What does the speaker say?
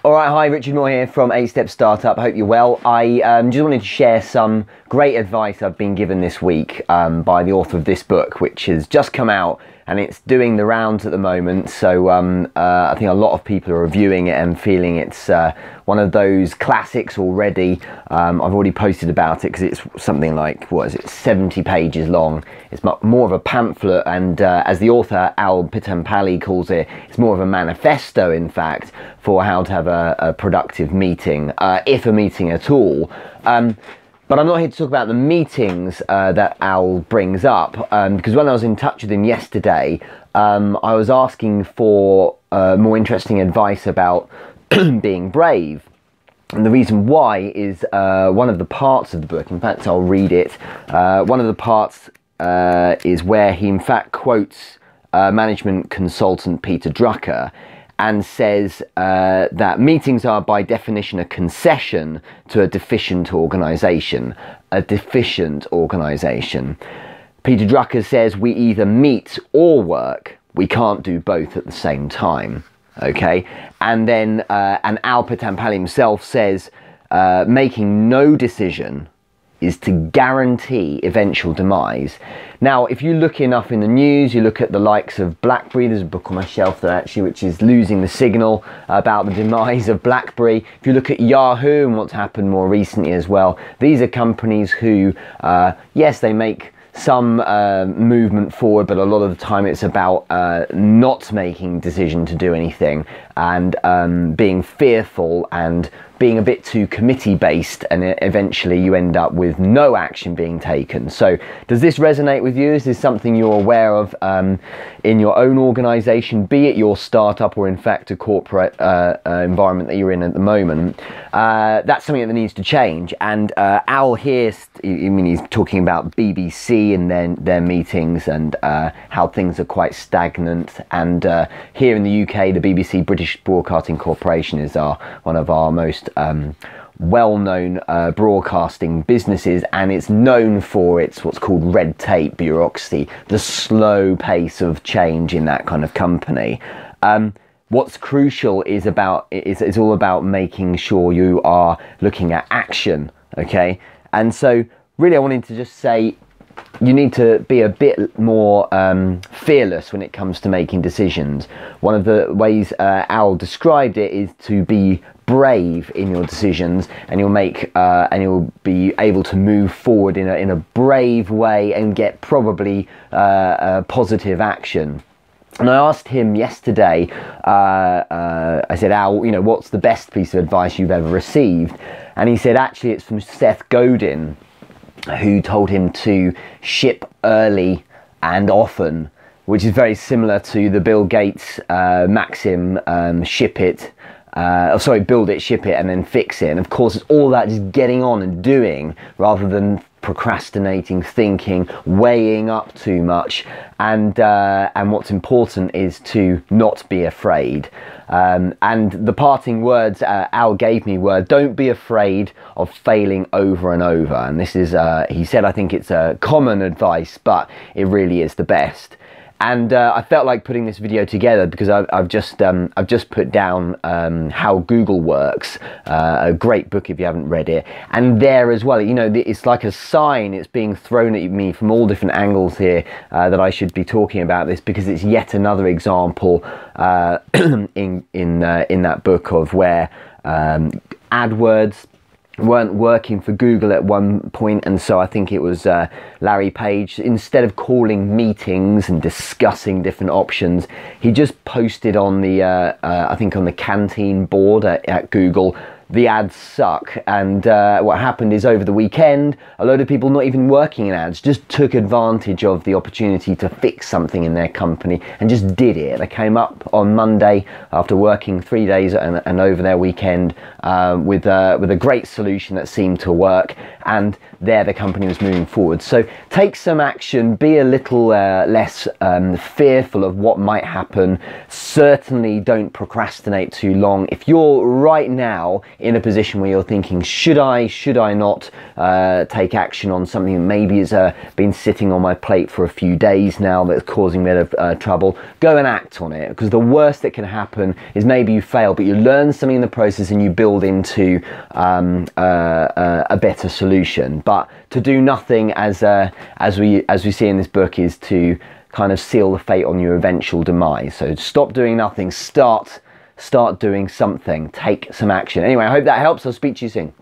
Alright, hi, Richard Moore here from EightStepStartup. Hope you're well. I just wanted to share some great advice I've been given this week by the author of this book, which has just come out and it's doing the rounds at the moment. So I think a lot of people are reviewing it and feeling it's one of those classics already. I've already posted about it because it's something like, what is it, 70 pages long. It's more of a pamphlet, and as the author, Pittampalli, calls it, it's more of a manifesto, in fact, for how to have a productive meeting, if a meeting at all. But I'm not here to talk about the meetings that Al brings up, because when I was in touch with him yesterday, I was asking for more interesting advice about being brave. And the reason why is one of the parts of the book, in fact I'll read it, one of the parts is where he in fact quotes management consultant Peter Drucker, and says that meetings are by definition a concession to a deficient organisation. A deficient organisation. Peter Drucker says we either meet or work. We can't do both at the same time. Okay, and then and Al Pittampalli himself says making no decision is to guarantee eventual demise. Now, if you look enough in the news, you look at the likes of BlackBerry, there's a book on my shelf there actually, which is Losing the Signal, about the demise of BlackBerry. If you look at Yahoo and what's happened more recently as well, these are companies who, yes, they make some movement forward, but a lot of the time it's about not making decision to do anything, and being fearful and being a bit too committee based, and eventually you end up with no action being taken. So does this resonate with you? Is this something you're aware of in your own organization, be it your startup or in fact a corporate environment that you're in at the moment? That's something that needs to change. And Al here, I mean, he's talking about BBC and their meetings, and how things are quite stagnant. And here in the UK, the BBC, British Broadcasting Corporation, is one of our most well-known broadcasting businesses, and it's known for its what's called red tape, bureaucracy, the slow pace of change in that kind of company. What's crucial is it's all about making sure you are looking at action. Okay, and so really I wanted to just say you need to be a bit more fearless when it comes to making decisions. One of the ways Al described it is to be brave in your decisions, and you'll be able to move forward in a brave way and get probably positive action. And I asked him yesterday, I said, Al, you know, what's the best piece of advice you've ever received? And he said, actually, it's from Seth Godin, who told him to ship early and often, which is very similar to the Bill Gates maxim, build it, ship it, and then fix it. And of course, it's all that just getting on and doing, rather than procrastinating, thinking, weighing up too much. And what's important is to not be afraid. And the parting words Al gave me were, don't be afraid of failing over and over. And this is, he said, I think it's a common advice, but it really is the best. And I felt like putting this video together because I've just put down How Google Works, a great book if you haven't read it. And there as well, you know, it's like a sign, it's being thrown at me from all different angles here, that I should be talking about this, because it's yet another example in that book of where AdWords weren't working for Google at one point, and so I think it was Larry Page, instead of calling meetings and discussing different options, he just posted on the I think on the canteen board at Google, the ads suck. And what happened is, over the weekend, a load of people not even working in ads just took advantage of the opportunity to fix something in their company and just did it. They came up on Monday after working 3 days and over their weekend with a great solution that seemed to work, and there the company was moving forward. So take some action, be a little less fearful of what might happen. Certainly don't procrastinate too long. If you're right now in a position where you're thinking, should I not take action on something that maybe has been sitting on my plate for a few days now that's causing me a bit of trouble, go and act on it, because the worst that can happen is maybe you fail, but you learn something in the process and you build into a better solution. But to do nothing, as we see in this book, is to kind of seal the fate on your eventual demise. So stop doing nothing, start doing something, take some action. Anyway, I hope that helps. I'll speak to you soon.